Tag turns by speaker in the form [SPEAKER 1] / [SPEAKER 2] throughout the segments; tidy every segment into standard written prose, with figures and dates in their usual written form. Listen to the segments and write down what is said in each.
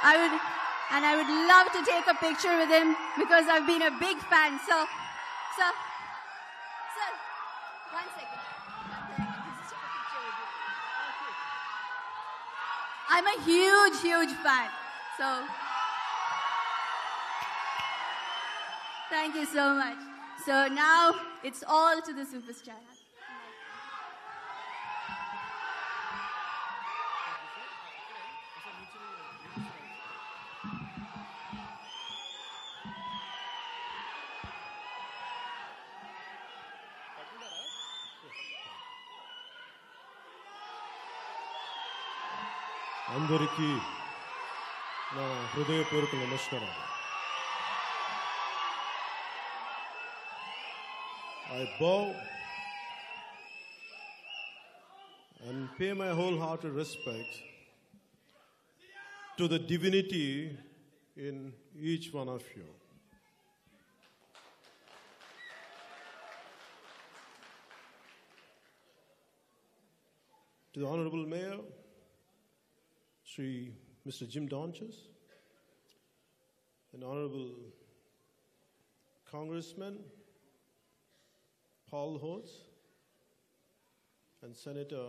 [SPEAKER 1] I would love to take a picture with him because I've been a big fan. So, sir, one second. Just take a picture with you. I'm a huge fan. So, thank you so much. So now it's all to the superstar.
[SPEAKER 2] అందరికీ నా హృదయపూర్వక నమస్కారం. I bow and pay my wholehearted respect to the divinity in each one of you. To the Honorable Mayor, Mr. Jim Donches, and Honorable Congressman Paul Hodes, and Senator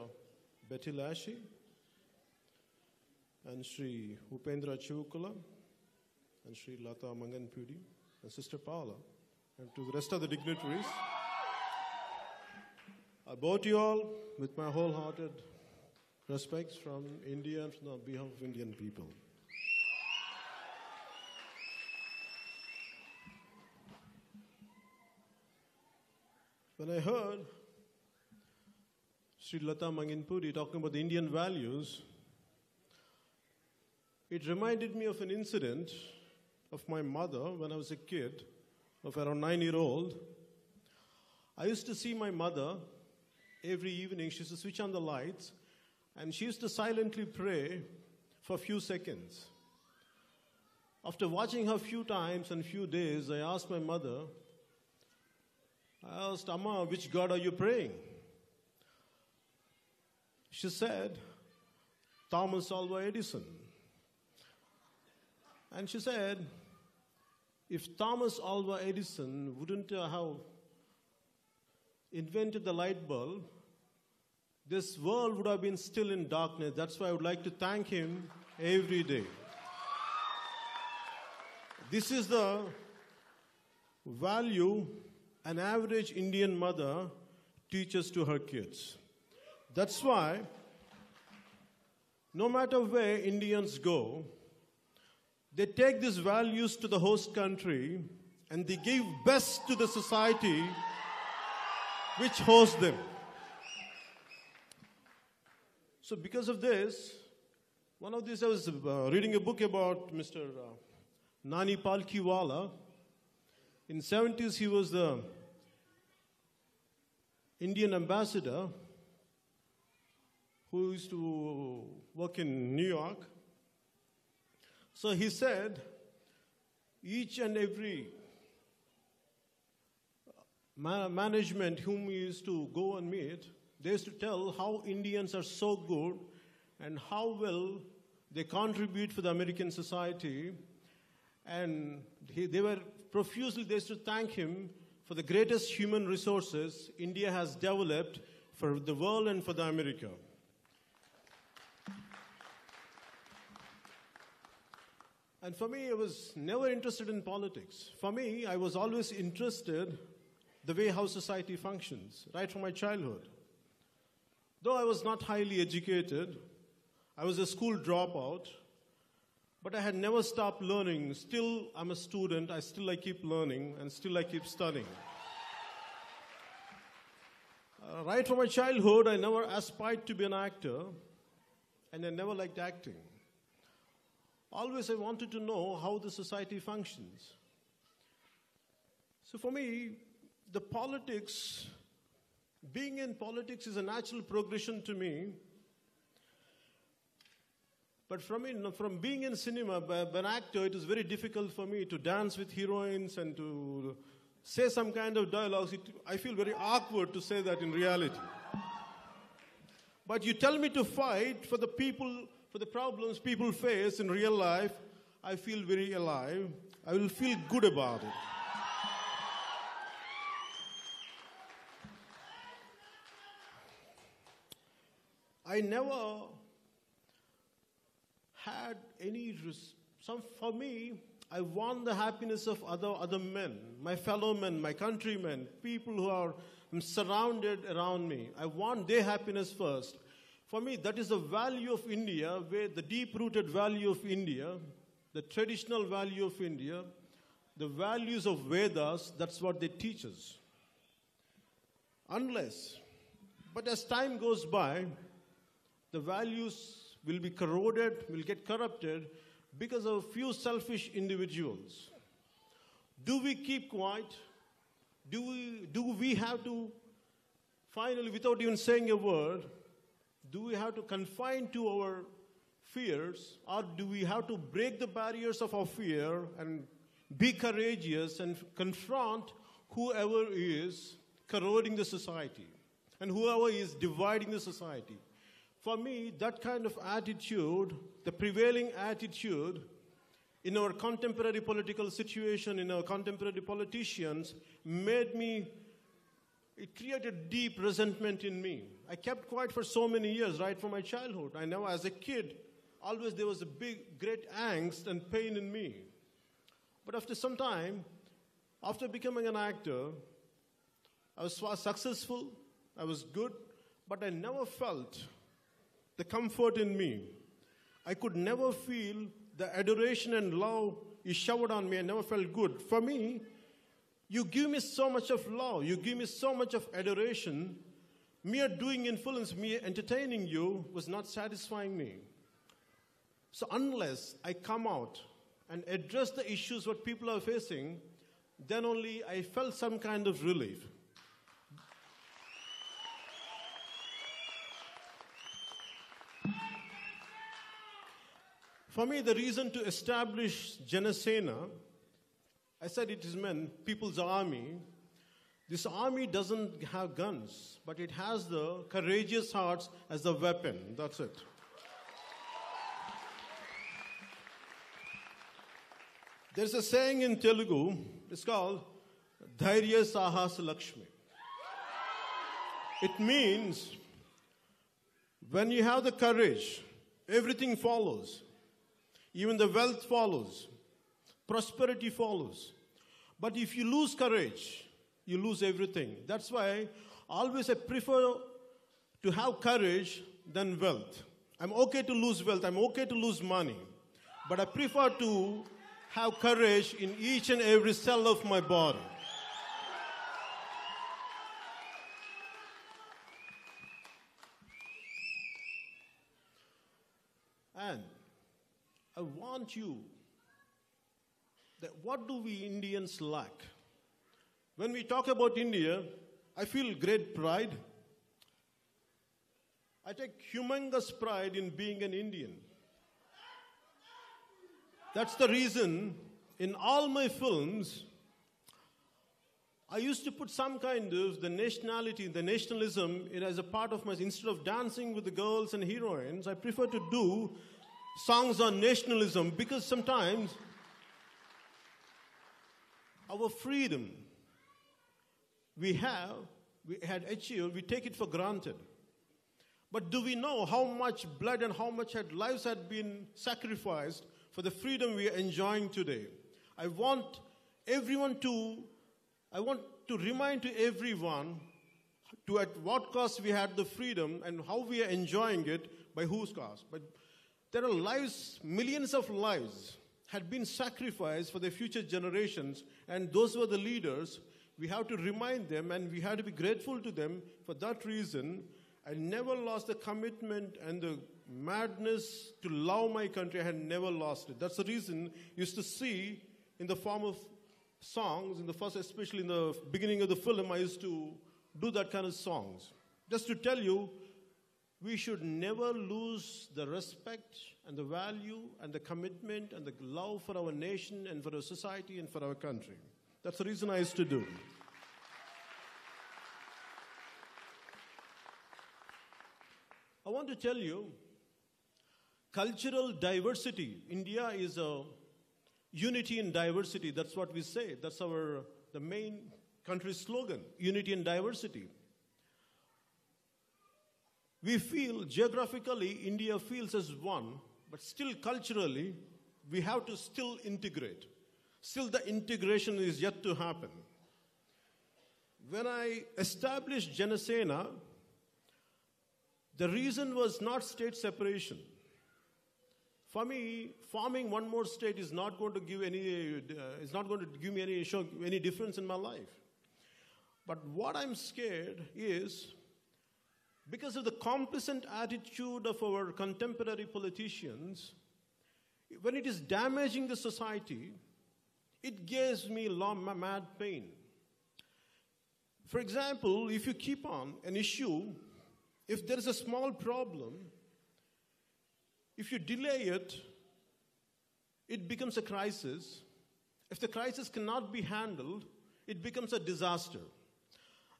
[SPEAKER 2] Betty Lashley, and Sri Upendra Chivukula, and Sri Lata Manganpudi, and Sister Paula, and to the rest of the dignitaries, I bow to you all with my wholehearted respects from India and on behalf of Indian people. When I heard Sri Lata Manganpudi talking about the Indian values, it reminded me of an incident of my mother when I was a kid, of around 9-year-old. I used to see my mother every evening. She used to switch on the lights, and she used to silently pray for a few seconds. After watching her a few times and a few days, I asked my mother, Amma, which God are you praying? She said, Thomas Alva Edison. And she said, if Thomas Alva Edison wouldn't have invented the light bulb, this world would have been still in darkness. That's why I would like to thank him every day. This is the value an average Indian mother teaches to her kids. That's why no matter where Indians go, they take these values to the host country and they give best to the society which hosts them. So because of this, one of these, I was reading a book about Mr. Nani Palkhiwala. In the 70s, he was the Indian ambassador who used to work in New York. So he said, each and every management whom he used to go and meet, they used to tell how Indians are so good and how well they contribute for the American society. And they were profusely, they used to thank him for the greatest human resources India has developed for the world and for the America. And for me, I was never interested in politics. For me, I was always interested the way how society functions, right from my childhood. Though I was not highly educated, I was a school dropout, but I had never stopped learning. Still, I'm a student. I keep learning, and still I keep studying. Right from my childhood, I never aspired to be an actor, and I never liked acting. Always I wanted to know how the society functions. So for me, the politics, being in politics is a natural progression to me. But from being in cinema, by an actor, it is very difficult for me to dance with heroines and to say some kind of dialogues. I feel very awkward to say that in reality. But you tell me to fight for the people for the problems people face in real life, I feel very alive. I will feel good about it. I never had any, for me, I want the happiness of other men, my fellow men, my countrymen, people who are surrounded around me. I want their happiness first. For me, that is the value of India, where the deep-rooted value of India, the traditional value of India, the values of Vedas, that's what they teach us. But as time goes by, the values will be corroded, will get corrupted because of a few selfish individuals. Do we keep quiet? Do we have to, finally, without even saying a word, do we have to confine to our fears, or do we have to break the barriers of our fear and be courageous and confront whoever is corroding the society and whoever is dividing the society? For me, that kind of attitude, the prevailing attitude in our contemporary political situation, in our contemporary politicians, it created deep resentment in me. I kept quiet for so many years, right from my childhood. I know as a kid, always there was a great angst and pain in me. But after some time, after becoming an actor, I was successful, I was good, but I never felt the comfort in me. I could never feel the adoration and love you showered on me. I never felt good. For me, you give me so much of love. You give me so much of adoration. Mere doing influence, mere entertaining you was not satisfying me. So unless I come out and address the issues what people are facing, then only I felt some kind of relief. For me, the reason to establish Janasena, I said it is meant people's army. This army doesn't have guns, but it has the courageous hearts as the weapon. That's it. There's a saying in Telugu, it's called Dhairya Sahas Lakshmi. It means when you have the courage, everything follows. Even the wealth follows. Prosperity follows. But if you lose courage, you lose everything. That's why always I prefer to have courage than wealth. I'm okay to lose wealth. I'm okay to lose money. But I prefer to have courage in each and every cell of my body. And I want you, that what do we Indians lack? When we talk about India, I feel great pride. I take humongous pride in being an Indian. That's the reason in all my films, I used to put some kind of the nationality, the nationalism as a part of my, instead of dancing with the girls and heroines, I prefer to do songs on nationalism because sometimes our freedom we had achieved, we take it for granted. But do we know how much blood and how much lives had been sacrificed for the freedom we are enjoying today? I want to remind to everyone at what cost we had the freedom and how we are enjoying it, by whose cost. But there are lives, millions of lives had been sacrificed for the future generations, and those were the leaders. We have to remind them, and we have to be grateful to them. For that reason, I never lost the commitment and the madness to love my country. I had never lost it. That's the reason you used to see in the form of songs, especially in the beginning of the film, I used to do that kind of songs. Just to tell you, we should never lose the respect and the value and the commitment and the love for our nation and for our society and for our country. That's the reason I used to do. I want to tell you, cultural diversity. India is a unity in diversity. That's what we say. That's the main country slogan, unity in diversity. We feel geographically India feels as one, but still culturally we have to still integrate. Still the integration is yet to happen. When I established Janasena, the reason was not state separation. For me, forming one more state is not going to give me any difference in my life. But what I'm scared is, because of the complacent attitude of our contemporary politicians, when it is damaging the society, it gives me mad pain. For example, if you keep on an issue, if there is a small problem, if you delay it, it becomes a crisis. If the crisis cannot be handled, it becomes a disaster.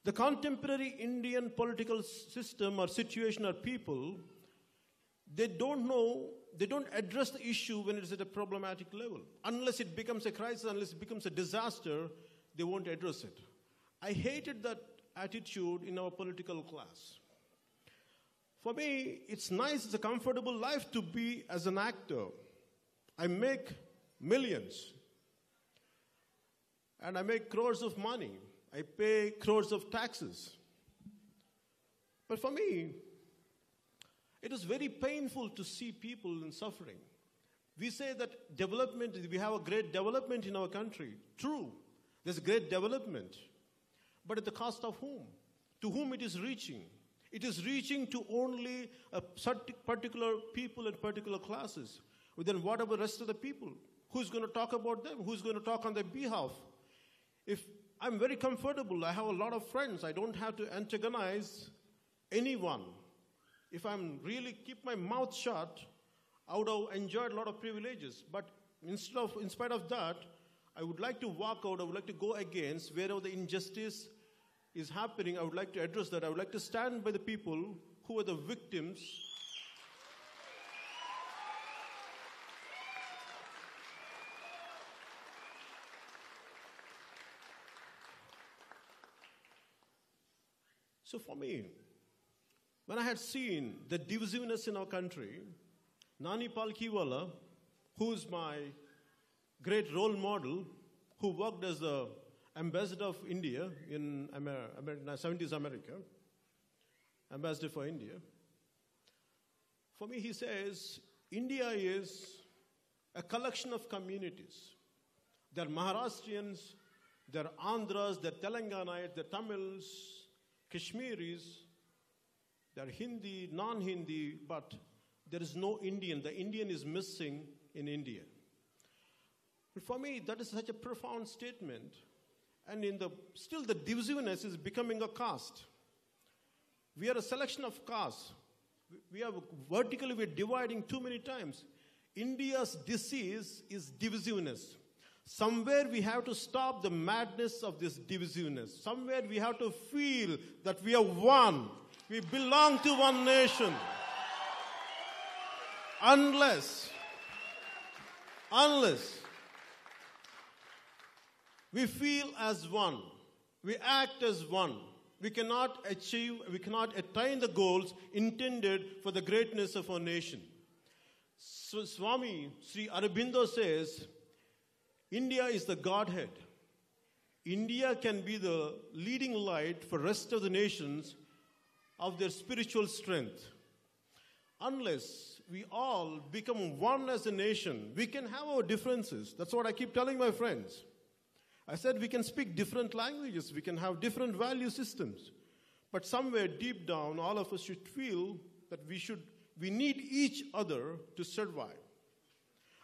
[SPEAKER 2] The contemporary Indian political system or situation or people, they don't address the issue when it is at a problematic level. Unless it becomes a crisis, unless it becomes a disaster, they won't address it. I hated that attitude in our political class. For me, it's nice, it's a comfortable life to be as an actor. I make millions. And I make crores of money. I pay crores of taxes. But for me, it is very painful to see people in suffering. We say that development, we have a great development in our country. True, there's great development. But at the cost of whom? To whom it is reaching? It is reaching to only a particular people and particular classes. But then what about the rest of the people? Who's going to talk about them? Who's going to talk on their behalf? If I'm very comfortable, I have a lot of friends, I don't have to antagonize anyone. If I'm really keep my mouth shut, I would have enjoyed a lot of privileges. But in spite of that, I would like to walk out, I would like to go against wherever the injustice is happening. I would like to address that. I would like to stand by the people who are the victims. So for me, when I had seen the divisiveness in our country, Nani Palkhiwala, who's my great role model, who worked as the ambassador of India in 70s America, ambassador for India. For me, he says, India is a collection of communities. There are Maharashtrians, there are Andhras, there are Telanganites, there are Tamils, Kashmiris, there are Hindi, non-Hindi, but there is no Indian. The Indian is missing in India. But for me, that is such a profound statement. And still the divisiveness is becoming a caste. We are a selection of castes. Vertically, we're dividing too many times. India's disease is divisiveness. Somewhere we have to stop the madness of this divisiveness. Somewhere we have to feel that we are one. We belong to one nation. Unless we feel as one, we act as one, we cannot attain the goals intended for the greatness of our nation. So Swami Sri Aurobindo says, India is the Godhead. India can be the leading light for the rest of the nations of their spiritual strength. Unless we all become one as a nation, we can have our differences. That's what I keep telling my friends. I said we can speak different languages, we can have different value systems. But somewhere deep down, all of us should feel that we need each other to survive.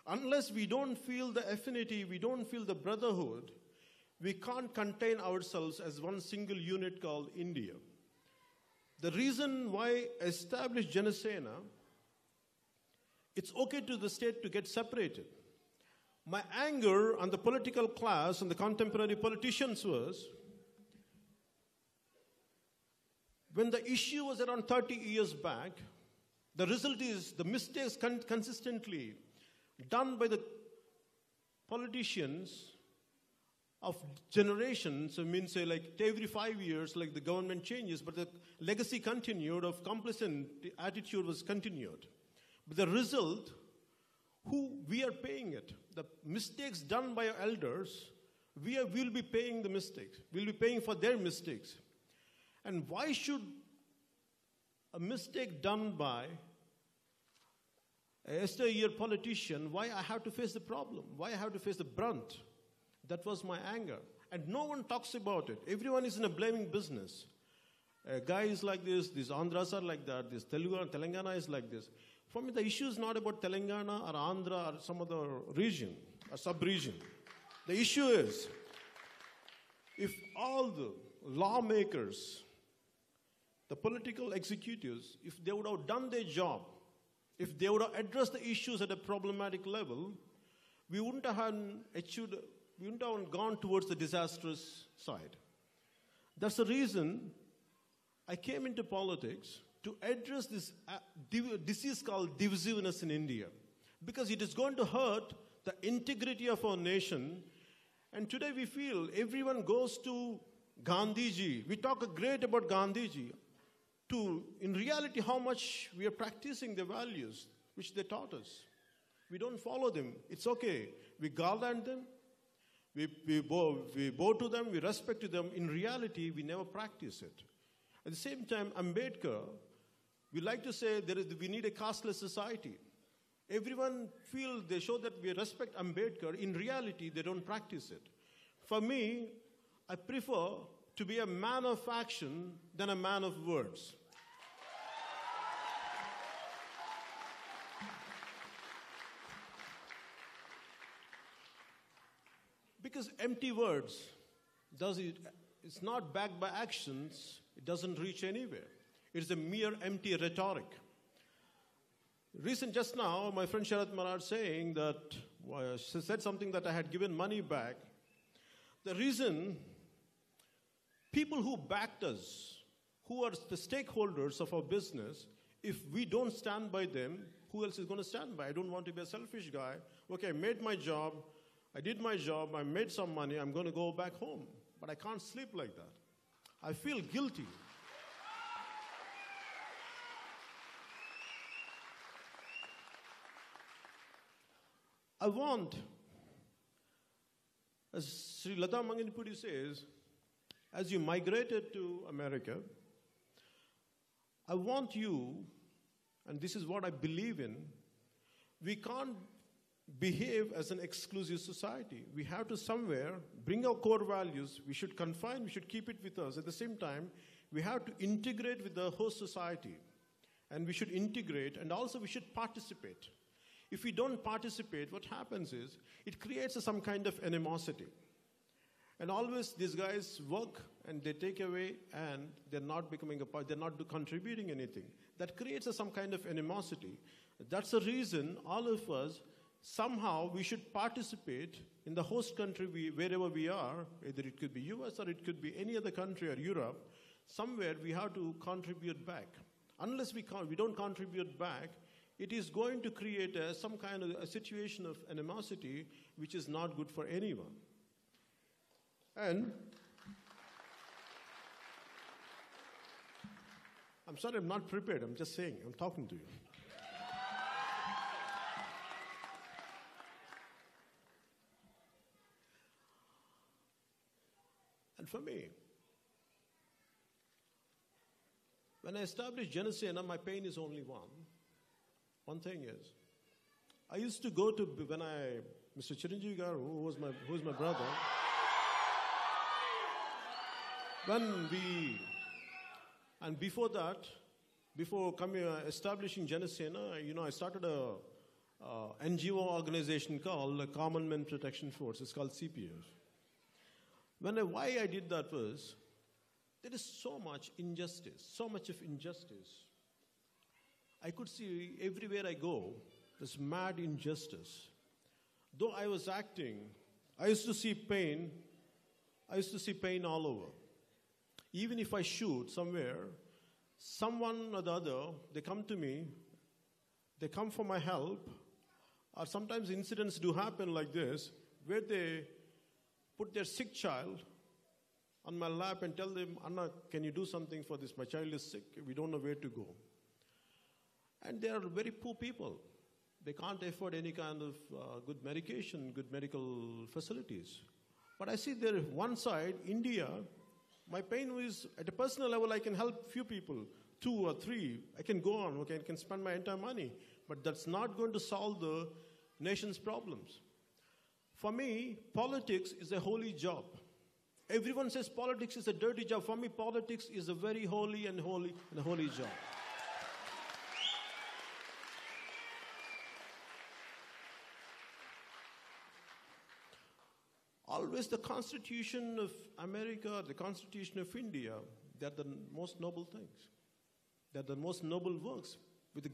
[SPEAKER 2] Unless we don't feel the affinity, we don't feel the brotherhood, we can't contain ourselves as one single unit called India. The reason why I established Janasena, it's okay to the state to get separated. My anger on the political class and the contemporary politicians was, when the issue was around 30 years back, The result is the mistakes consistently done by the politicians of generations. I mean, say, like every 5 years, like the government changes, but the legacy continued of complacent attitude was continued. But the result, who we are paying it? The mistakes done by our elders, we'll be paying the mistakes. We'll be paying for their mistakes. And why should a mistake done by a yesteryear politician, why I have to face the problem? Why I have to face the brunt? That was my anger. And no one talks about it. Everyone is in a blaming business. A guy is like this, these Andhras are like that, this Telangana is like this. For me, the issue is not about Telangana or Andhra or some other region or sub-region. The issue is, if all the lawmakers, the political executives, if they would have done their job, if they would have addressed the issues at a problematic level, we wouldn't have gone towards the disastrous side. That's the reason I came into politics, to address this disease called divisiveness in India. Because it is going to hurt the integrity of our nation. And today we feel everyone goes to Gandhiji. We talk great about Gandhiji. In reality, how much we are practicing the values which they taught us. We don't follow them. It's okay. We garland them. We bow to them. We respect to them. In reality, we never practice it. At the same time, Ambedkar, we like to say we need a casteless society. Everyone they show that we respect Ambedkar. In reality, they don't practice it. For me, I prefer to be a man of action than a man of words. Because empty words, it's not backed by actions, it doesn't reach anywhere. It's a mere empty rhetoric. Just now, my friend Sharath Marad saying that, she said something that I had given money back. The reason people who backed us, who are the stakeholders of our business, if we don't stand by them, who else is going to stand by? I don't want to be a selfish guy. Okay, I made my job. I did my job. I made some money. I'm going to go back home. But I can't sleep like that. I feel guilty. I want, as Sri Lata Manginipudi says, as you migrated to America, I want you, and this is what I believe in, we can't behave as an exclusive society. We have to somewhere bring our core values. We should confine, we should keep it with us. At the same time, we have to integrate with the host society. And we should integrate, and also we should participate. If we don't participate, what happens is, it creates some kind of animosity. And always these guys work and they take away and they're not becoming a part, they're not contributing anything. That creates some kind of animosity. That's the reason all of us, somehow we should participate in the host country wherever we are, either it could be US or it could be any other country or Europe, somewhere we have to contribute back. Unless we don't contribute back, it is going to create some kind of a situation of animosity which is not good for anyone. And I'm sorry, I'm not prepared. I'm just saying, I'm talking to you. And for me, when I established Janasena, my pain is only one. One thing is, I used to go to, Mr. Chiranjeevi Garu, who is my brother, and before that, before establishing Janasena, I started a NGO organization called Common Men Protection Force. It's called CPF. Why I did that was, there is so much injustice, so much of injustice. I could see everywhere I go, this mad injustice. Though I was acting, I used to see pain. I used to see pain all over. Even if I shoot somewhere, someone or the other, they come to me they come for my help, or sometimes incidents do happen like this, where they put their sick child on my lap and tell them, Anna, can you do something for this? My child is sick. We don't know where to go. And they are very poor people. They can't afford any kind of good medication, good medical facilities. But I see there one side, India, my pain is, at a personal level, I can help few people, 2 or 3. I can go on, okay, I can spend my entire money. But that's not going to solve the nation's problems. For me, politics is a holy job. Everyone says politics is a dirty job. For me, politics is a very holy job. Always the Constitution of America, the Constitution of India, they're the most noble things. They're the most noble works. With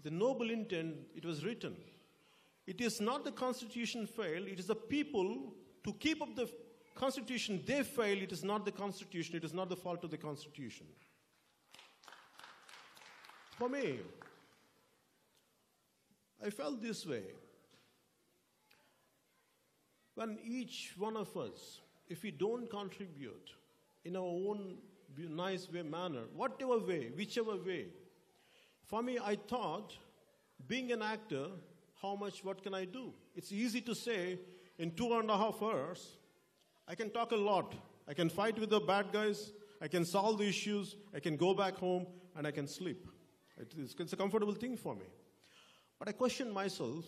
[SPEAKER 2] a noble intent, it was written. It is not the Constitution failed, it is the people to keep up the Constitution, they failed. It is not the Constitution, it is not the fault of the Constitution. For me, I felt this way. When each one of us, if we don't contribute in our own nice way, manner, whatever way, whichever way, for me, I thought, being an actor, what can I do? It's easy to say, in 2.5 hours, I can talk a lot. I can fight with the bad guys, I can solve the issues, I can go back home, and I can sleep. It's a comfortable thing for me. But I question myself,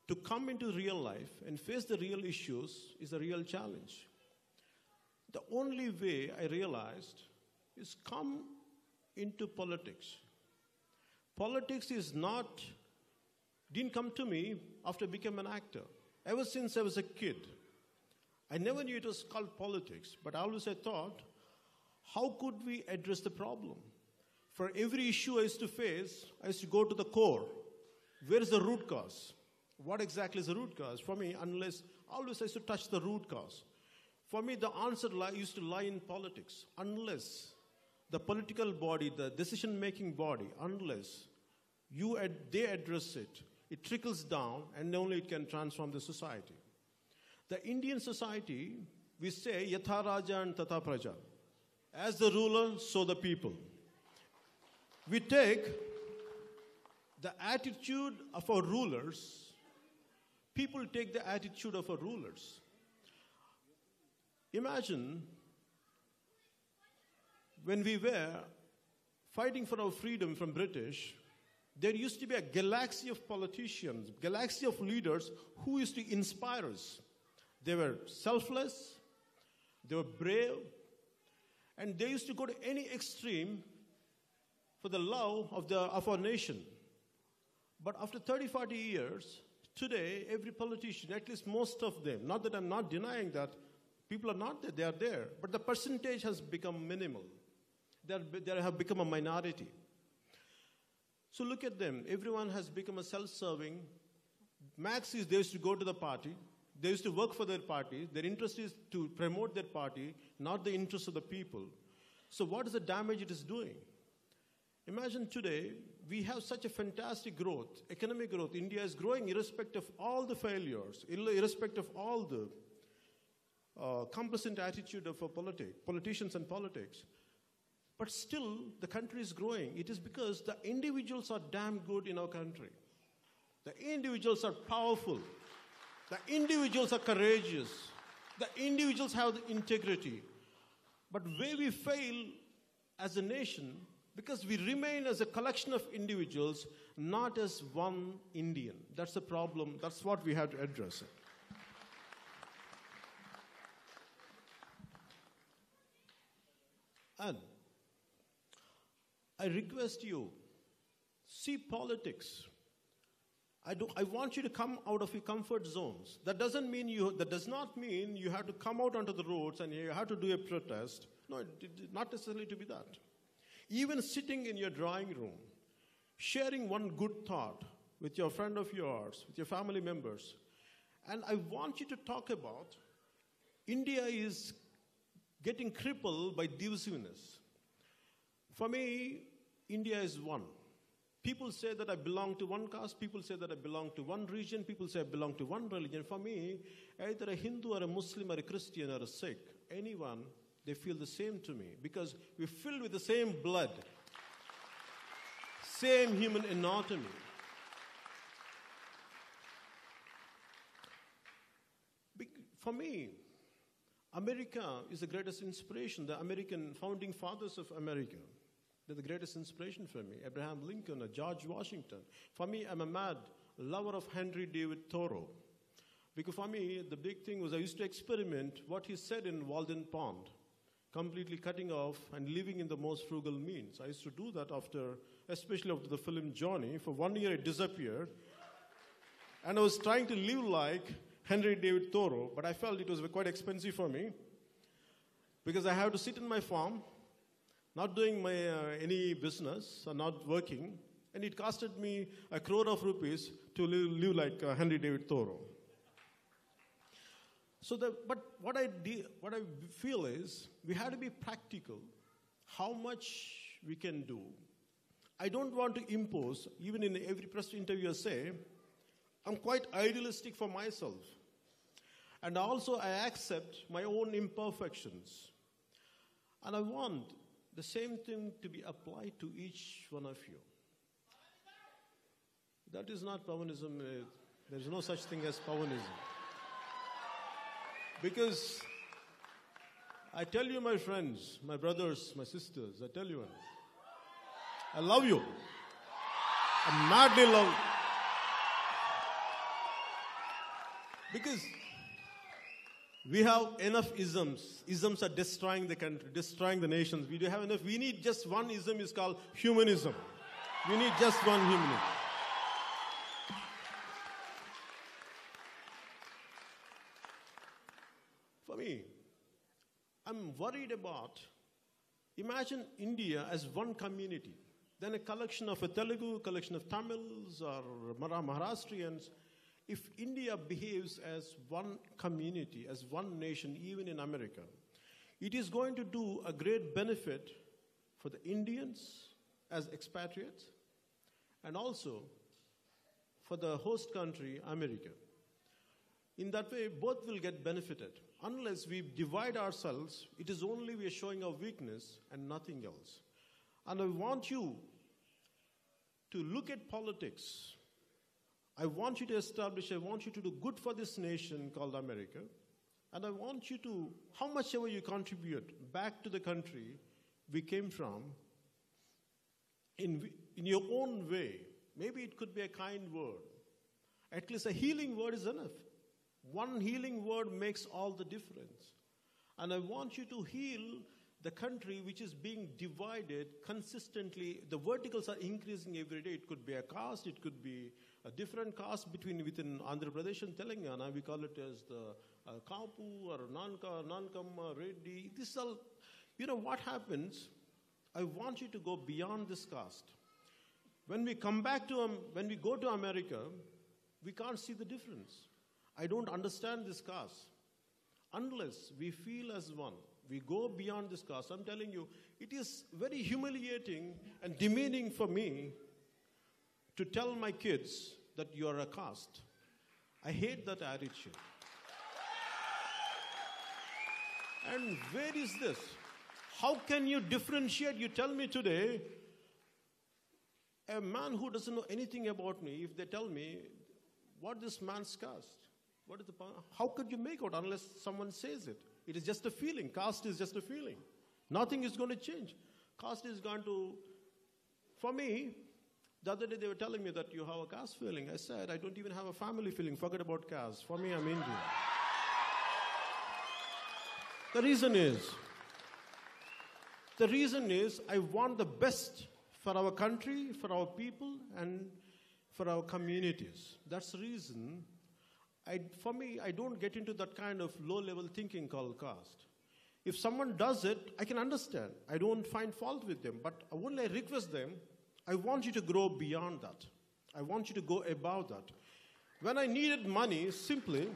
[SPEAKER 2] to come into real life and face the real issues is a real challenge. The only way I realized is come into politics. Politics didn't come to me after I became an actor. Ever since I was a kid, I never knew it was called politics, but always I thought, how could we address the problem? For every issue I used to face, I used to go to the core. Where is the root cause? What exactly is the root cause? For me, always I used to touch the root cause. For me, the answer used to lie in politics. Unless the political body, the decision-making body, unless they address it, it trickles down, and only it can transform the society. The Indian society, we say, Yatha Raja and Tata Praja. As the ruler, so the people. We take the attitude of our rulers. People take the attitude of our rulers. Imagine when we were fighting for our freedom from British, there used to be a galaxy of politicians, galaxy of leaders who used to inspire us. They were selfless, they were brave, and they used to go to any extreme for the love of our nation. But after 30, 40 years, today, every politician, at least most of them, not that I'm not denying that, people are not there, they are there, but the percentage has become minimal. They have become a minority. So look at them. Everyone has become a self-serving. Max is they used to go to the party. They used to work for their party. Their interest is to promote their party, not the interest of the people. So what is the damage it is doing? Imagine today, we have such a fantastic growth, economic growth. India is growing irrespective of all the failures, irrespective of all the complacent attitude of politicians and politics. But still, the country is growing. It is because the individuals are damn good in our country. The individuals are powerful. The individuals are courageous. The individuals have the integrity. But where we fail as a nation, because we remain as a collection of individuals, not as one Indian. That's the problem. That's what we have to address. And I request you, see politics. I want you to come out of your comfort zones. That does not mean you have to come out onto the roads and you have to do a protest. No, not necessarily to be that. Even sitting in your drawing room, sharing one good thought with your friend of yours, with your family members. And I want you to talk about India is getting crippled by divisiveness. For me, India is one. People say that I belong to one caste, people say that I belong to one region, people say I belong to one religion. For me, either a Hindu or a Muslim or a Christian or a Sikh, anyone, they feel the same to me because we're filled with the same blood, same human anatomy. For me, America is the greatest inspiration. The American founding fathers of America, they're the greatest inspiration for me. Abraham Lincoln or George Washington. For me, I'm a mad lover of Henry David Thoreau. Because for me, the big thing was I used to experiment what he said in Walden Pond, completely cutting off and living in the most frugal means. I used to do that especially after the film Johnny. For 1 year, it disappeared. And I was trying to live like Henry David Thoreau, but I felt it was quite expensive for me because I have to sit in my farm, not doing any business or not working, and it costed me ₹1 crore to live like Henry David Thoreau. But what I feel is we have to be practical. How much we can do. I don't want to impose, even in every press interview I say, I'm quite idealistic for myself. And also I accept my own imperfections. And I want the same thing to be applied to each one of you. That is not Pavanism. There is no such thing as Pavanism. Because I tell you, my friends, my brothers, my sisters, I tell you, I love you. I madly love you. Because we have enough isms. Isms are destroying the country, destroying the nations. We do have enough. We need just one ism, is called humanism. We need just one humanism. For me, I'm worried about, imagine India as one community, then a collection of a Telugu, collection of Tamils or Maharashtrians. If India behaves as one community, as one nation, even in America, it is going to do a great benefit for the Indians as expatriates and also for the host country, America. In that way, both will get benefited. Unless we divide ourselves, it is only we are showing our weakness and nothing else. And I want you to look at politics. I want you to do good for this nation called America. And I want you to, how much ever you contribute back to the country we came from, in your own way. Maybe it could be a kind word. At least a healing word is enough. One healing word makes all the difference. And I want you to heal the country which is being divided consistently. The verticals are increasing every day. It could be a caste, it could be a different caste within Andhra Pradesh and Telangana. We call it as the Kapu or Nankam, Reddy. This all, what happens? I want you to go beyond this caste. When we come back to, when we go to America, we can't see the difference. I don't understand this caste. Unless we feel as one, we go beyond this caste. I'm telling you, it is very humiliating and demeaning for me to tell my kids that you are a caste. I hate that attitude. And where is this? How can you differentiate? You tell me today, a man who doesn't know anything about me, if they tell me, what this man's caste? How could you make out unless someone says it? It is just a feeling. Caste is just a feeling. Nothing is going to change. Caste is going to, for me, the other day they were telling me that you have a caste feeling. I said, I don't even have a family feeling. Forget about caste. For me, I'm Indian. The reason is I want the best for our country, for our people, and for our communities. That's the reason. For me, I don't get into that kind of low-level thinking called caste. If someone does it, I can understand. I don't find fault with them. But only I request them, I want you to grow beyond that. I want you to go above that. When I needed money, simply,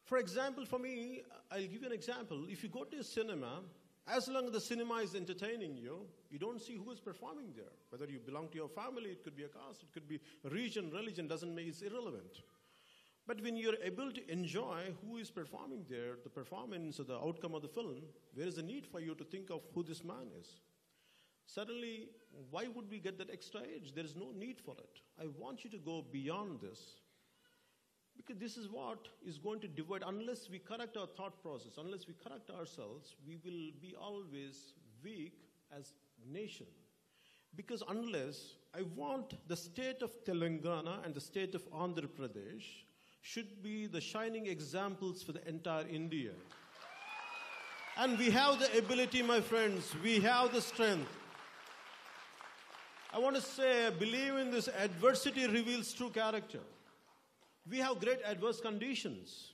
[SPEAKER 2] for example, for me, I'll give you an example. If you go to a cinema, As long as the cinema is entertaining you, you don't see who is performing there. Whether you belong to your family, it could be a caste, it could be a region, religion, doesn't make it's irrelevant. But when you're able to enjoy who is performing there, the performance or the outcome of the film, there is a need for you to think of who this man is. Suddenly, why would we get that extra edge? There is no need for it. I want you to go beyond this. Because this is what is going to divide. Unless we correct our thought process, unless we correct ourselves, we will be always weak as a nation. Because unless I want the state of Telangana and the state of Andhra Pradesh should be the shining examples for the entire India. And we have the ability, my friends. We have the strength. I want to say, I believe in this adversity reveals true character. We have great adverse conditions,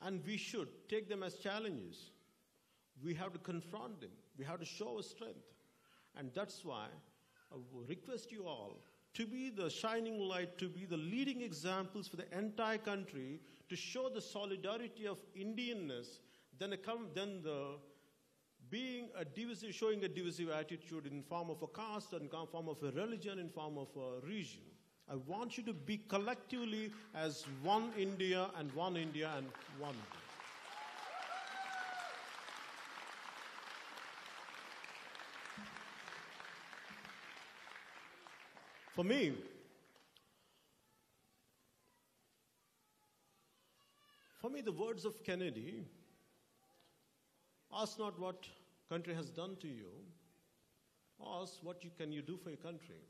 [SPEAKER 2] and we should take them as challenges. We have to confront them. We have to show our strength. And that's why I request you all to be the shining light, to be the leading examples for the entire country, to show the solidarity of Indianness, than showing a divisive attitude in form of a caste, in form of a religion, in form of a region. I want you to be collectively as one India and one India and one India. For me, the words of Kennedy, ask not what country has done to you, ask what can you do for your country.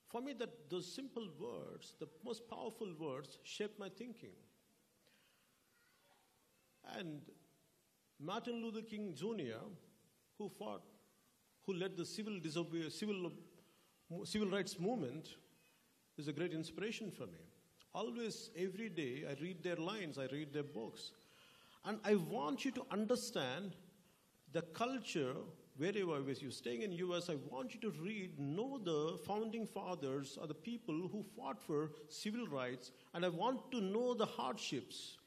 [SPEAKER 2] For me, those simple words, the most powerful words, shaped my thinking. And Martin Luther King Jr., who led the civil rights movement, is a great inspiration for me. Always, every day, I read their lines, I read their books. And I want you to understand the culture. Wherever you're staying in US, I want you to know the founding fathers or the people who fought for civil rights, and I want to know the hardships.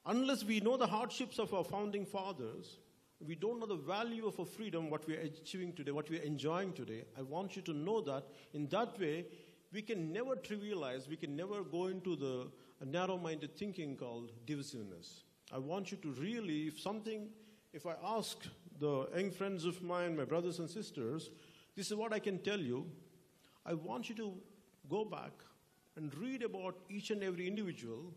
[SPEAKER 2] Unless we know the hardships of our founding fathers, we don't know the value of our freedom, what we are achieving today, what we are enjoying today. I want you to know that. In that way, we can never trivialize, we can never go into the narrow-minded thinking called divisiveness. I want you to really, if I ask the young friends of mine, my brothers and sisters, this is what I can tell you. I want you to go back and read about each and every individual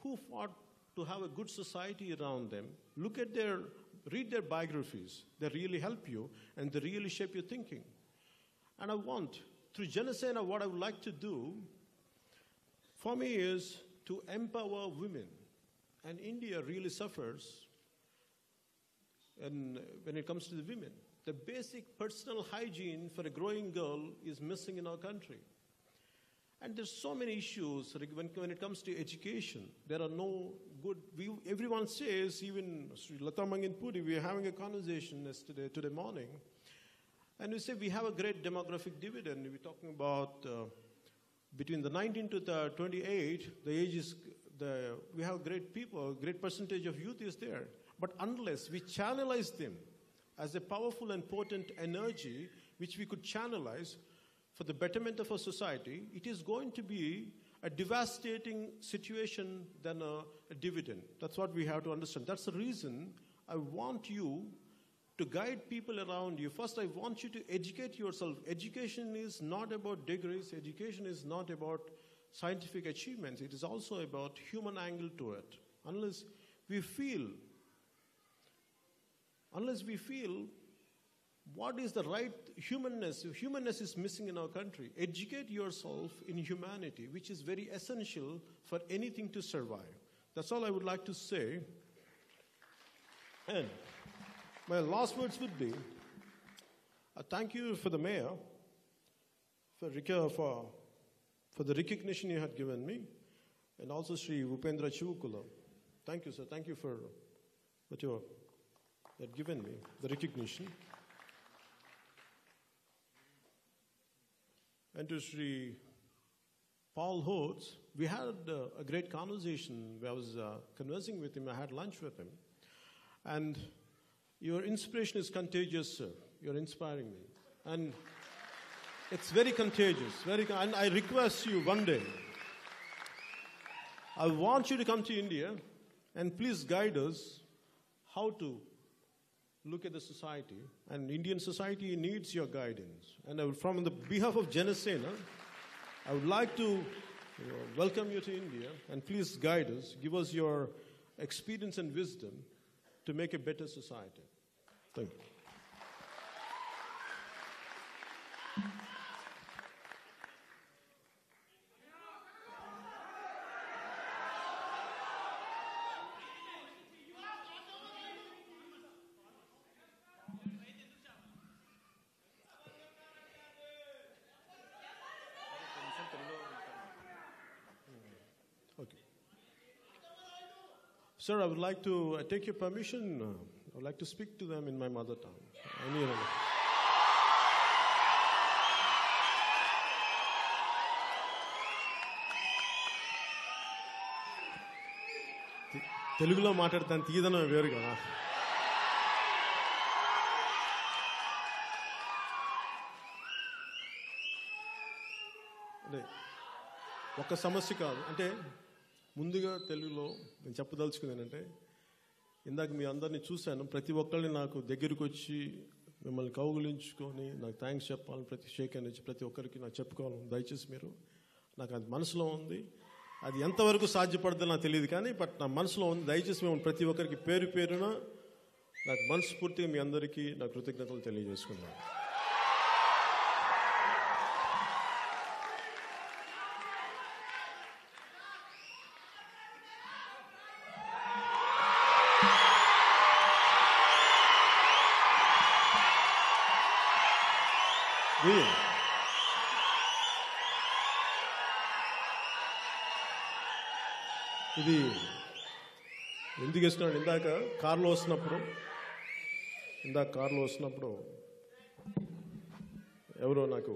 [SPEAKER 2] who fought to have a good society around them. Read their biographies. They really help you, and they really shape your thinking. And I want, through Janasena, what I would like to do, for me, is to empower women. And India really suffers when it comes to the women. The basic personal hygiene for a growing girl is missing in our country. And there's so many issues when it comes to education. There are no good, everyone says, even Sri Lata Manginpuri, we were having a conversation today morning, and we say we have a great demographic dividend. We're talking about between the 19 to the 28, the age is, we have great people, a great percentage of youth is there. But unless we channelize them as a powerful and potent energy, which we could channelize for the betterment of our society, it is going to be a devastating situation than a dividend. That's what we have to understand. That's the reason I want you to guide people around you. First, I want you to educate yourself. Education is not about degrees. Education is not about scientific achievements. It is also about human angle to it. Unless we feel what is the right humanness is missing in our country. Educate yourself in humanity, which is very essential for anything to survive. That's all I would like to say. And my last words would be, thank you for the mayor, for the recognition you had given me, and also Sri Upendra Chivukula. Thank you, sir. Thank you for what you had given me, the recognition. And to Sri Paul Holtz, we had a great conversation. I was conversing with him. I had lunch with him. And Your inspiration is contagious, sir. You're inspiring me. And it's very contagious. And I request you one day, I want you to come to India and please guide us how to look at the society. And Indian society needs your guidance. And from the behalf of Janasena, I would like to welcome you to India and please guide us, give us your experience and wisdom to make a better society. Thank you. Okay. Sir, I would like to take your permission. I would like to speak to them in my mother tongue. తెలుగులో మాట్లాడతాను తీయదనం వేరు కదా. అంటే ఒక్క సమస్య కాదు. అంటే ముందుగా తెలుగులో నేను చెప్పదలుచుకుంది ఏంటంటే, ఇందాక మీ అందరినీ చూశాను. ప్రతి ఒక్కరిని నాకు దగ్గరికి వచ్చి మిమ్మల్ని కౌగులించుకొని నాకు థ్యాంక్స్ చెప్పాలని ప్రతి షేక్ నుంచి ప్రతి ఒక్కరికి నాకు చెప్పుకోవాలని దయచేసి మీరు, నాకు అది మనసులో ఉంది. అది ఎంతవరకు సాధ్యపడుతుందో నాకు తెలియదు కానీ బట్ నా మనసులో ఉంది. దయచేసి మేము ప్రతి ఒక్కరికి పేరు పేరున నాకు మనస్ఫూర్తిగా మీ అందరికీ నా కృతజ్ఞతలు తెలియజేసుకున్నాను. ఇది ఎందుకు వేసుకున్నాను, ఇందాక కారులో వస్తున్నప్పుడు ఎవరో నాకు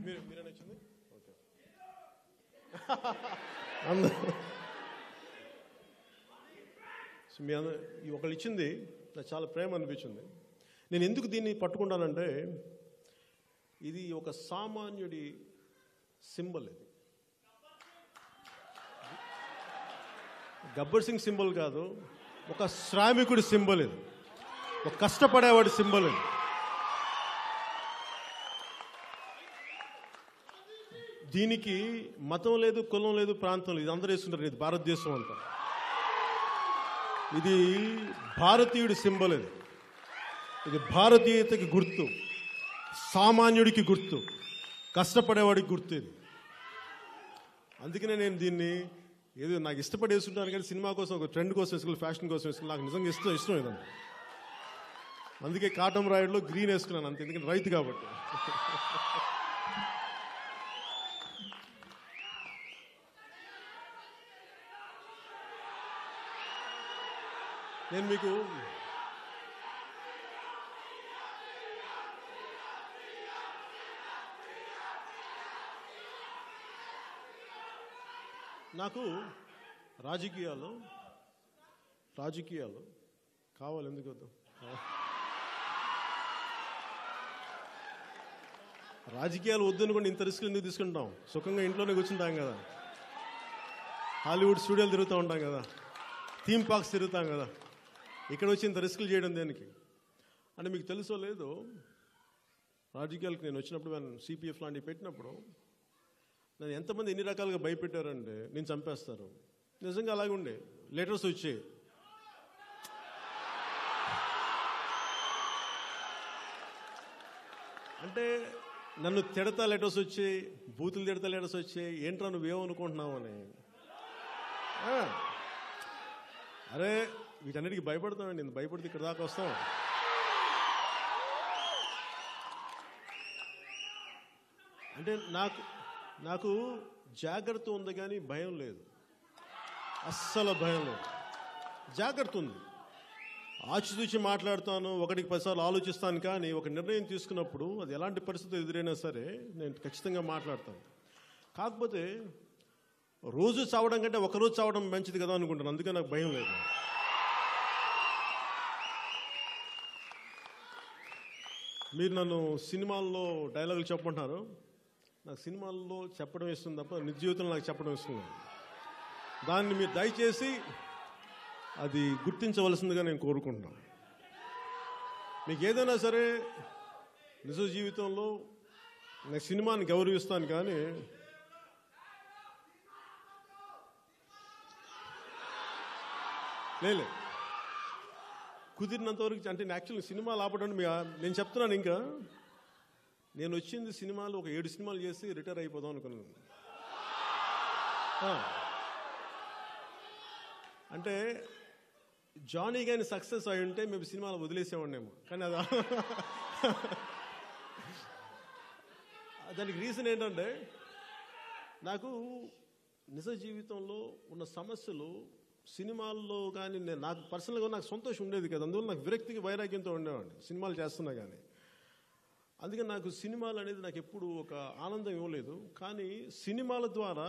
[SPEAKER 2] మీరే నచ్చింది. ఓకే మీ ఒకళ్ళు ఇచ్చింది నాకు చాలా ప్రేమ అనిపించింది. నేను ఎందుకు దీన్ని పట్టుకుంటానంటే, ఇది ఒక సామాన్యుడి సింబల్. ఇది గబ్బర్ సింగ్ సింబల్ కాదు, ఒక శ్రామికుడి సింబల్. ఇది ఒక కష్టపడేవాడి సింబల్. ఇది దీనికి మతం లేదు, కులం లేదు, ప్రాంతం లేదు, ఇది అందరూ వేస్తుంటారు. ఇది భారతదేశం అంతా. ఇది భారతీయుడి సింబల్. ఇది భారతీయతకి గుర్తు, సామాన్యుడికి గుర్తు, కష్టపడేవాడికి గుర్తు. ఇది అందుకనే నేను దీన్ని ఏదో నాకు ఇష్టపడి వేసుకుంటాను కానీ సినిమా కోసం, ఒక ట్రెండ్ కోసం వేసుకుని, ఫ్యాషన్ కోసం వేసుకుని, నాకు నిజంగా ఇష్టం ఇదంతా. అందుకే కాటం రాయుడులో గ్రీన్ వేసుకున్నాను అంతే, ఎందుకంటే రైతు కాబట్టి. నేను మీకు నాకు రాజకీయాలు కావాలి. ఎందుకు వద్దు? రాజకీయాలు వద్దనుకోండి, ఇంత రిస్క్ ఎందుకు తీసుకుంటాం? సుఖంగా ఇంట్లోనే కూర్చుంటాం కదా, హాలీవుడ్ స్టూడియోలు తిరుగుతూ ఉంటాం కదా, థీమ్ పార్క్స్ తిరుగుతాం కదా. ఇక్కడ వచ్చి ఇంత రిస్కులు చేయడం దేనికి? అంటే మీకు తెలుసో లేదో, రాజకీయాలకు నేను వచ్చినప్పుడు, నేను సిపిఎఫ్ లాంటివి పెట్టినప్పుడు నన్ను ఎంతమంది ఎన్ని రకాలుగా భయపెట్టారంటే, నేను చంపేస్తారు. నిజంగా అలాగే ఉండే లెటర్స్ వచ్చాయి. అంటే నన్ను తిడతా లెటర్స్ వచ్చాయి, బూతులు తిడతా లెటర్స్ వచ్చాయి. ఏంట్రా నువ్వేమనుకుంటున్నావు అని. అరే వీటన్నిటికీ భయపడతామండి, నేను భయపడితే ఇక్కడ దాకా వస్తాం. అంటే నాకు జాగ్రత్త ఉంది కానీ భయం లేదు, అస్సలు భయం లేదు. జాగ్రత్త ఉంది, ఆచితూచి మాట్లాడతాను, ఒకటికి 10 సార్లు ఆలోచిస్తాను. కానీ ఒక నిర్ణయం తీసుకున్నప్పుడు అది ఎలాంటి పరిస్థితులు ఎదురైనా సరే నేను ఖచ్చితంగా మాట్లాడతాను. కాకపోతే రోజు చావడం కంటే ఒకరోజు చావడం మంచిది కదా అనుకుంటాను. అందుకే నాకు భయం లేదు. మీరు నన్ను సినిమాల్లో డైలాగులు చెప్పమంటున్నారు. నాకు సినిమాల్లో చెప్పడం ఇస్తుంది తప్ప నిజ జీవితంలో నాకు చెప్పడం ఇస్తుంది. దాన్ని మీరు దయచేసి అది గుర్తించవలసిందిగా నేను కోరుకుంటున్నాను. మీకు ఏదైనా సరే నిజ జీవితంలో నేను సినిమాని గౌరవిస్తాను, కానీ లేదు కుదిరినంత వరకు. అంటే నేను యాక్చువల్గా సినిమాలు ఆపడం నేను చెప్తున్నాను. ఇంకా నేను వచ్చింది సినిమాలు ఒక 7 సినిమాలు చేసి రిటైర్ అయిపోదాం అనుకున్నాను. అంటే జానీ గాని సక్సెస్ అయి ఉంటే మేము సినిమాలు వదిలేసేవాడినేమో, కానీ దానికి రీజన్ ఏంటంటే నాకు నిజ జీవితంలో ఉన్న సమస్యలు సినిమాల్లో కానీ నాకు పర్సనల్గా నాకు సంతోషం ఉండేది కదా. అందువల్ల నాకు విరక్తికి వైరాగ్యంతో ఉండేవాడిని సినిమాలు చేస్తున్నా కానీ. అందుకని నాకు సినిమాలు అనేది నాకు ఎప్పుడు ఒక ఆనందం ఇవ్వలేదు. కానీ సినిమాల ద్వారా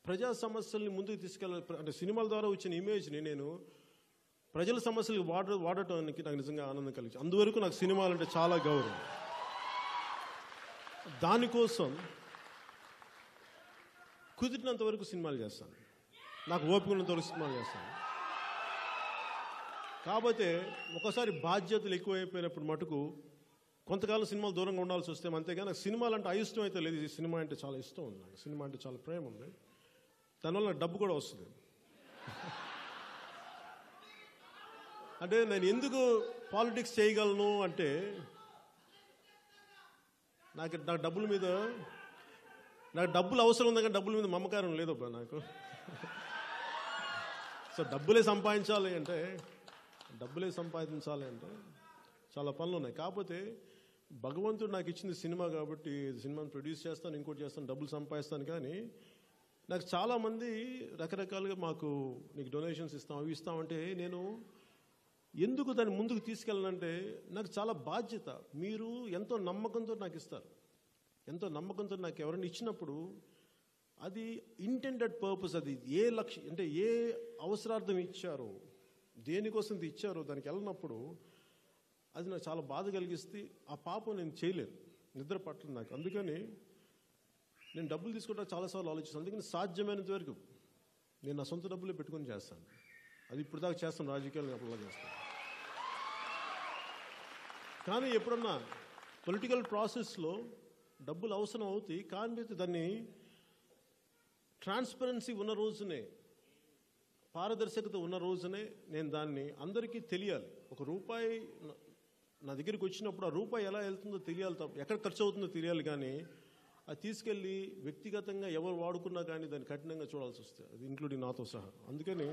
[SPEAKER 2] ప్రజా సమస్యల్ని ముందుకు తీసుకెళ్ళాలి, అంటే సినిమాల ద్వారా వచ్చిన ఇమేజ్ని నేను ప్రజల సమస్యలకు వాడటానికి నాకు నిజంగా ఆనందం కలిగింది. అందువరకు నాకు సినిమాలు అంటే చాలా గౌరవం. దానికోసం కుదిరినంత వరకు సినిమాలు చేస్తాను, నాకు ఓపిక ఉన్నంత వరకు సినిమాలు చేస్తాను. కాకపోతే ఒకసారి బాధ్యతలు ఎక్కువైపోయినప్పుడు మటుకు కొంతకాలం సినిమాలు దూరంగా ఉండాల్సి వస్తే, అంతేగా నాకు సినిమాలు అంటే అయిష్టం అయితే లేదు. ఈ సినిమా అంటే చాలా ఇష్టం ఉంది నాకు, సినిమా అంటే చాలా ప్రేమ ఉంది. దానివల్ల నాకు డబ్బు కూడా వస్తుంది. అంటే నేను ఎందుకు పాలిటిక్స్ చేయగలను అంటే నాకు డబ్బుల మీద నాకు డబ్బులు అవసరం ఉంది, కానీ డబ్బుల మీద మమకారం లేదబ్బా నాకు. సో డబ్బులే సంపాదించాలి అంటే చాలా పనులు ఉన్నాయి. కాకపోతే భగవంతుడు నాకు ఇచ్చింది సినిమా కాబట్టి సినిమాని ప్రొడ్యూస్ చేస్తాను, ఇంకోటి చేస్తాను, డబ్బులు సంపాదిస్తాను. కానీ నాకు చాలామంది రకరకాలుగా నీకు డొనేషన్స్ ఇస్తాం, అవి ఇస్తామంటే నేను ఎందుకు దాన్ని ముందుకు తీసుకెళ్ళాలంటే నాకు చాలా బాధ్యత. మీరు ఎంతో నమ్మకంతో నాకు ఇస్తారు, ఎంతో నమ్మకంతో నాకు ఎవరైనా ఇచ్చినప్పుడు అది ఇంటెండెడ్ పర్పస్, అది ఏ లక్ష్యం అంటే ఏ అవసరార్థం ఇచ్చారో, దేనికోసం ఇచ్చారో దానికి వెళ్ళినప్పుడు అది నాకు చాలా బాధ కలిగిస్తే ఆ పాపం నేను చేయలేను, నిద్ర పట్టలేదు నాకు. అందుకని నేను డబ్బులు తీసుకుంటా చాలాసార్లు ఆలోచిస్తాను. అందుకని సాధ్యమైనంత వరకు నేను నా సొంత డబ్బులే పెట్టుకొని చేస్తాను. అది ఇప్పుడు దాకా చేస్తాను, రాజకీయాలు అప్పుడులా చేస్తాను. కానీ ఎప్పుడన్నా పొలిటికల్ ప్రాసెస్లో డబ్బులు అవసరం అవుతాయి, కానీ దాన్ని ట్రాన్స్పరెన్సీ ఉన్న రోజునే, పారదర్శకత ఉన్న రోజునే నేను దాన్ని అందరికీ తెలియాలి. ఒక రూపాయి నా దగ్గరికి వచ్చినప్పుడు ఆ రూపాయి ఎలా వెళ్తుందో తెలియాలి, తప్ప ఎక్కడ ఖర్చు అవుతుందో తెలియాలి. కానీ అది తీసుకెళ్ళి వ్యక్తిగతంగా ఎవరు వాడుకున్నా కానీ దాన్ని కఠినంగా చూడాల్సి వస్తుంది, అది ఇంక్లూడింగ్ నాతో సహా. అందుకని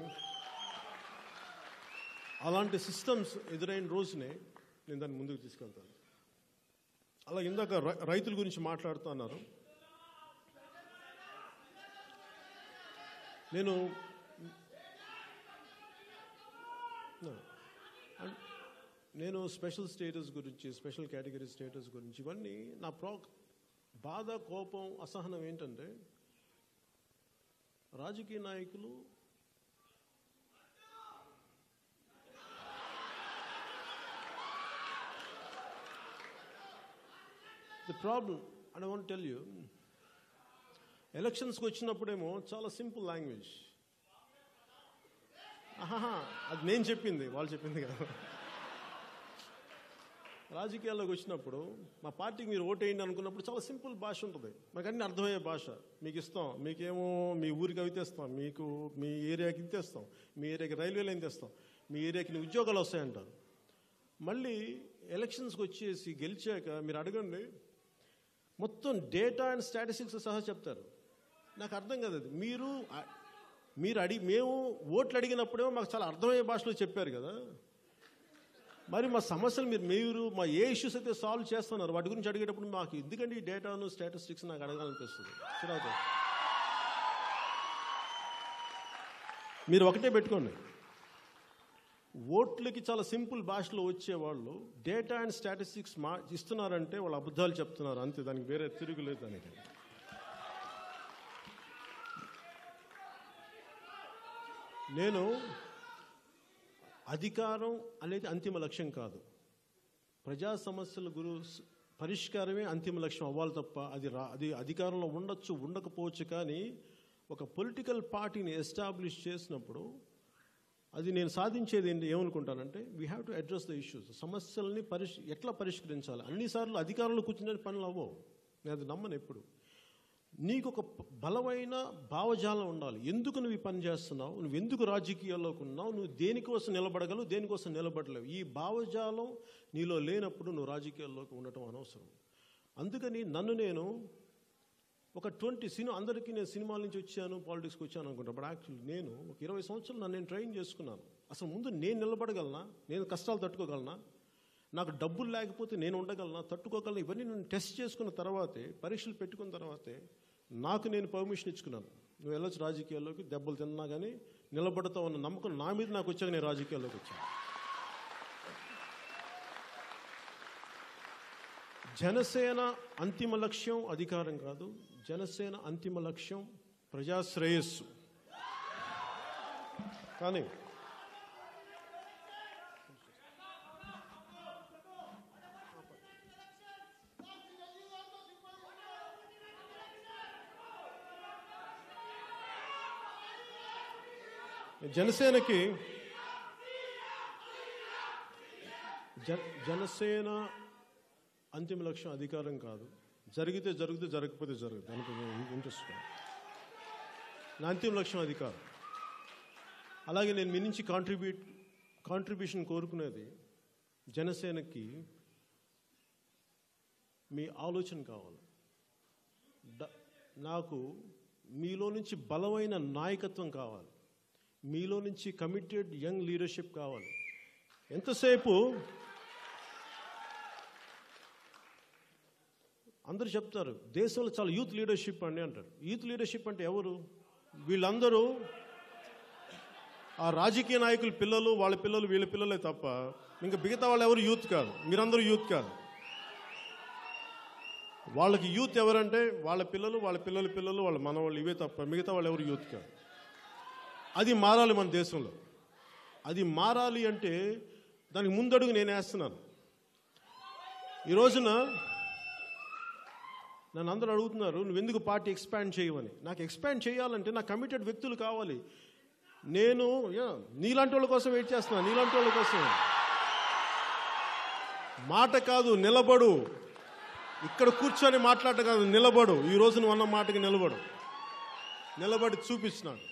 [SPEAKER 2] అలాంటి సిస్టమ్స్ ఎదురైన రోజునే నేను దాన్ని ముందుకు తీసుకెళ్తాను. అలా ఇందాక రైతుల గురించి మాట్లాడుతున్నారు. నేను స్పెషల్ స్టేటస్ గురించి, స్పెషల్ కేటగిరీ స్టేటస్ గురించి, ఇవన్నీ నా బాధ, కోపం, అసహనం ఏంటంటే రాజకీయ నాయకులు the problem and I want tell you, ఎలక్షన్స్కి వచ్చినప్పుడేమో చాలా సింపుల్ లాంగ్వేజ్. అది నేను చెప్పింది, వాళ్ళు చెప్పింది కదా. రాజకీయాల్లోకి వచ్చినప్పుడు మా పార్టీకి మీరు ఓటేయండి అనుకున్నప్పుడు చాలా సింపుల్ భాష ఉంటుంది, మాకు అన్నీ అర్థమయ్యే భాష. మీకు ఇస్తాం, మీకేమో మీ ఊరికి అవి తెస్తాం, మీకు మీ ఏరియాకి ఇది తెస్తాం, మీ ఏరియాకి రైల్వే లైన్ తెస్తాం, మీ ఏరియాకి ఉద్యోగాలు వస్తాయంటారు. మళ్ళీ ఎలక్షన్స్కి వచ్చేసి గెలిచాక మీరు అడగండి, మొత్తం డేటా అండ్ స్టాటిస్టిక్స్ సహా చెప్తారు. నాకు అర్థం కాదు అది. మేము ఓట్లు అడిగినప్పుడేమో మాకు చాలా అర్థమయ్యే భాషలో చెప్పారు కదా. మరి మా సమస్యలు మీరు మా ఏ ఇష్యూస్ అయితే సాల్వ్ చేస్తున్నారు వాటి గురించి అడిగేటప్పుడు మాకు ఎందుకంటే ఈ డేటాను స్టాటిస్టిక్స్ నాకు అడగాలనిపిస్తుంది. చిరాకు. మీరు ఒకటే పెట్టుకోండి, ఓట్లకి చాలా సింపుల్ భాషలో వచ్చేవాళ్ళు డేటా అండ్ స్టాటిస్టిక్స్ ఇస్తున్నారంటే వాళ్ళు అబద్ధాలు చెప్తున్నారు అంతే, దానికి వేరే తిరుగులేదు. దానికి నేను అధికారం అనేది అంతిమ లక్ష్యం కాదు, ప్రజా సమస్యల పరిష్కారమే అంతిమ లక్ష్యం అవ్వాలి తప్ప అది అధికారంలో ఉండొచ్చు ఉండకపోవచ్చు, కానీ ఒక పొలిటికల్ పార్టీని ఎస్టాబ్లిష్ చేసినప్పుడు అది నేను సాధించేది ఏమనుకుంటానంటే we have to address the issues. సమస్యల్ని ఎట్లా పరిష్కరించాలి. అన్నిసార్లు అధికారంలో కూర్చునే పనులు అవ్వవు, నేను అది నమ్మను ఎప్పుడు. నీకు ఒక బలమైన భావజాలం ఉండాలి. ఎందుకు నువ్వు ఈ పని చేస్తున్నావు, నువ్వు ఎందుకు రాజకీయాల్లోకి ఉన్నావు, నువ్వు దేనికోసం నిలబడగలవు, దేనికోసం నిలబడలేవు. ఈ భావజాలం నీలో లేనప్పుడు నువ్వు రాజకీయాల్లోకి ఉండటం అనవసరం. అందుకని నేను ఒక అందరికీ నేను సినిమాల నుంచి వచ్చాను, పాలిటిక్స్కి వచ్చాను అనుకుంటాను. బట్ యాక్చువల్లీ నేను ఒక 20 సంవత్సరాలు నేను ట్రైన్ చేసుకున్నాను. అసలు ముందు నేను నిలబడగలనా, నేను కష్టాలు తట్టుకోగలనా, నాకు డబ్బులు లేకపోతే నేను ఉండగలనా, తట్టుకోగలనా, ఇవన్నీ నేను టెస్ట్ చేసుకున్న తర్వాతే, పరీక్షలు పెట్టుకున్న తర్వాతే నాకు నేను పర్మిషన్ ఇచ్చుకున్నాను. నువ్వు వెళ్ళొచ్చు రాజకీయాల్లోకి, దెబ్బలు తిన్నా కానీ నిలబడతావు అన్న నమ్మకం నా మీద నాకు వచ్చాక నేను రాజకీయాల్లోకి వచ్చాను. జనసేన అంతిమ లక్ష్యం అధికారం కాదు. జనసేన అంతిమ లక్ష్యం ప్రజాశ్రేయస్సు. కానీ జనసేన అంతిమ లక్ష్యం అధికారం కాదు. జరిగితే జరుగుతుంది, జరగకపోతే జరగదు, దానికి ఇంట్రెస్ట్. నా అంతిమ లక్ష్యం అధికారం. అలాగే నేను మీ నుంచి కాంట్రిబ్యూషన్ కోరుకునేది జనసేనకి మీ ఆలోచన కావాలి. నాకు మీలో నుంచి బలమైన నాయకత్వం కావాలి, మీలో నుంచి కమిటెడ్ యంగ్ లీడర్షిప్ కావాలి. ఎంతసేపు అందరూ చెప్తారు దేశంలో చాలా యూత్ లీడర్షిప్ అండి అంటారు. యూత్ లీడర్షిప్ అంటే ఎవరు? వీళ్ళందరూ ఆ రాజకీయ నాయకుల పిల్లలు, వాళ్ళ పిల్లలు, వీళ్ళ పిల్లలే తప్ప ఇంకా మిగతా వాళ్ళు ఎవరు యూత్ కాదు. మీరందరూ యూత్ కాదు. వాళ్ళకి యూత్ ఎవరంటే వాళ్ళ పిల్లలు, వాళ్ళ పిల్లల పిల్లలు, వాళ్ళ మనవాళ్ళు, ఇవే తప్ప మిగతా వాళ్ళు ఎవరు యూత్ కాదు. అది మారాలి మన దేశంలో. అది మారాలి అంటే దానికి ముందడుగు నేను వేస్తున్నాను. ఈ రోజున నన్ను అందరూ అడుగుతున్నారు నువ్వెందుకు పార్టీ ఎక్స్పాండ్ చేయవని. నాకు ఎక్స్పాండ్ చేయాలంటే నాకు కమిటెడ్ వ్యక్తులు కావాలి. నేను నీలాంటి వాళ్ళ కోసం వెయిట్ చేస్తున్నాను. నీలాంటి వాళ్ళ కోసం మాట కాదు, నిలబడు. ఇక్కడ కూర్చొని మాట్లాడట కాదు, నిలబడు. ఈ రోజు నువ్వు అన్న మాటకి నిలబడి చూపించినాడు.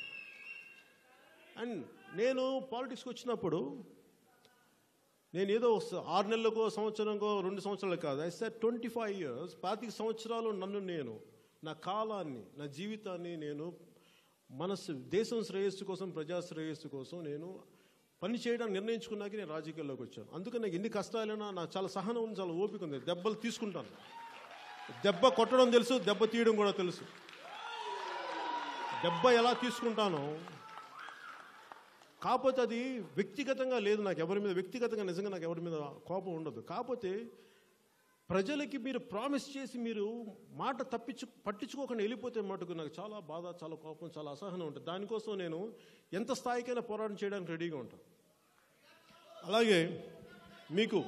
[SPEAKER 2] అండ్ నేను పాలిటిక్స్కి వచ్చినప్పుడు నేను ఏదో 6 నెలలకో సంవత్సరంకో 2 సంవత్సరాలు కాదు, ఐ సెడ్ 25 years, 25 సంవత్సరాలు నేను నా కాలాన్ని, నా జీవితాన్ని నేను దేశం శ్రేయస్సు కోసం, ప్రజా శ్రేయస్సు కోసం నేను పని చేయడానికి నిర్ణయించుకున్నాక నేను రాజకీయాల్లోకి వచ్చాను. అందుకని నాకు ఎన్ని కష్టాలైనా నాకు చాలా సహనం ఉంది, చాలా ఓపిక ఉంది. దెబ్బలు తీసుకుంటాను. దెబ్బ కొట్టడం తెలుసు, దెబ్బ తీయడం కూడా తెలుసు. దెబ్బ ఎలా తీసుకుంటానో, కాకపోతే అది వ్యక్తిగతంగా లేదు నాకు ఎవరి మీద. వ్యక్తిగతంగా నిజంగా నాకు ఎవరి మీద కోపం ఉండదు. కాకపోతే ప్రజలకి మీరు ప్రామిస్ చేసి మీరు మాట పట్టించుకోకుండా వెళ్ళిపోతే మటుకు నాకు చాలా బాధ, చాలా కోపం, చాలా అసహనం ఉంటుంది. దానికోసం నేను ఎంత స్థాయికైనా పోరాటం చేయడానికి రెడీగా ఉంటాను. అలాగే మీకు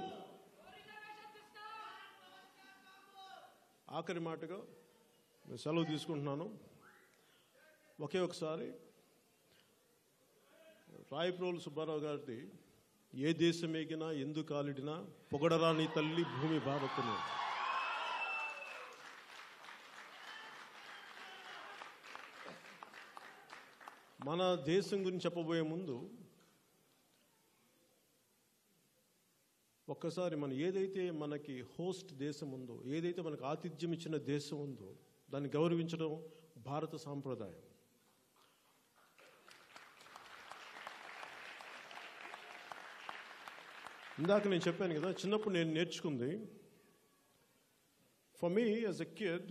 [SPEAKER 2] ఆఖరి మాటగా నేను సెలవు తీసుకుంటున్నాను. ఒకే ఒకసారి రాయప్రోలు సుబ్బారావు గారిది ఏ దేశం ఎగినా ఎందుకు కాలిడినా పొగడరాని తల్లి భూమి భారత్ను. మన దేశం గురించి చెప్పబోయే ముందు ఒక్కసారి మనం ఏదైతే మనకి హోస్ట్ దేశం ఉందో, ఏదైతే మనకు ఆతిథ్యం ఇచ్చిన దేశం ఉందో దాన్ని గౌరవించడం భారత సాంప్రదాయం. ఇందాక నేను చెప్పాను కదా, చిన్నప్పుడు నేను నేర్చుకుంది. For me as a kid,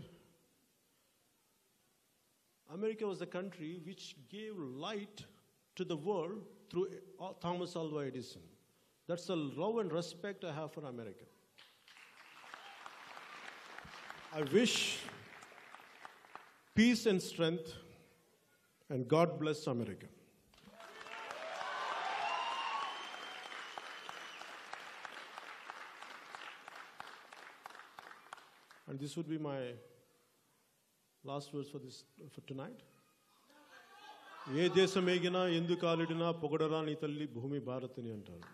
[SPEAKER 2] America was the country which gave light to the world through Thomas Alva Edison. That's the love and respect I have for America. I wish peace and strength, and God bless America. And this would be my last words for tonight. ఏ దేశం ఏగినా ఎందు కాలిడినా పొగడరా నీ తల్లి భూమి భారతిని అంటారు.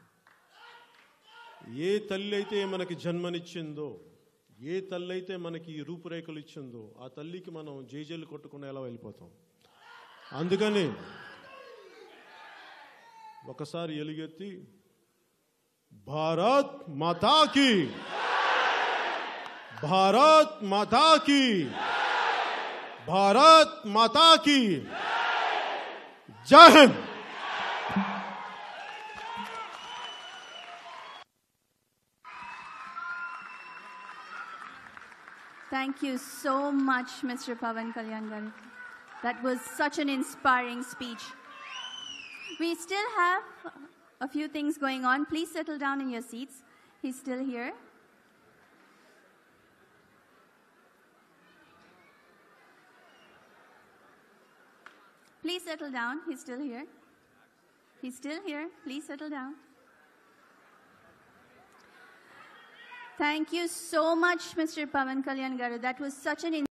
[SPEAKER 2] ఏ తల్లి అయితే మనకి జన్మనిచ్చిందో, ఏ తల్లి అయితే మనకి ఈ రూపురేఖలు ఇచ్చిందో, ఆ తల్లికి మనం జేజేలు కొట్టుకుని ఎలా వెళ్ళిపోతాం. అందుకని ఒకసారి ఎలుగెత్తి భారత్ మాతాకి, భారత్ మాతాకి, భారత్ మాతాకి జై Hind.
[SPEAKER 1] Thank you so much, Mr. Pavan Kalyan garu. That was such an inspiring speech. We still have a few things going on. Please settle down in your seats. He's still here. Please settle down. He's still here. He's still here. Please settle down. Thank you so much, Mr. Pavan Kalyan garu. That was such an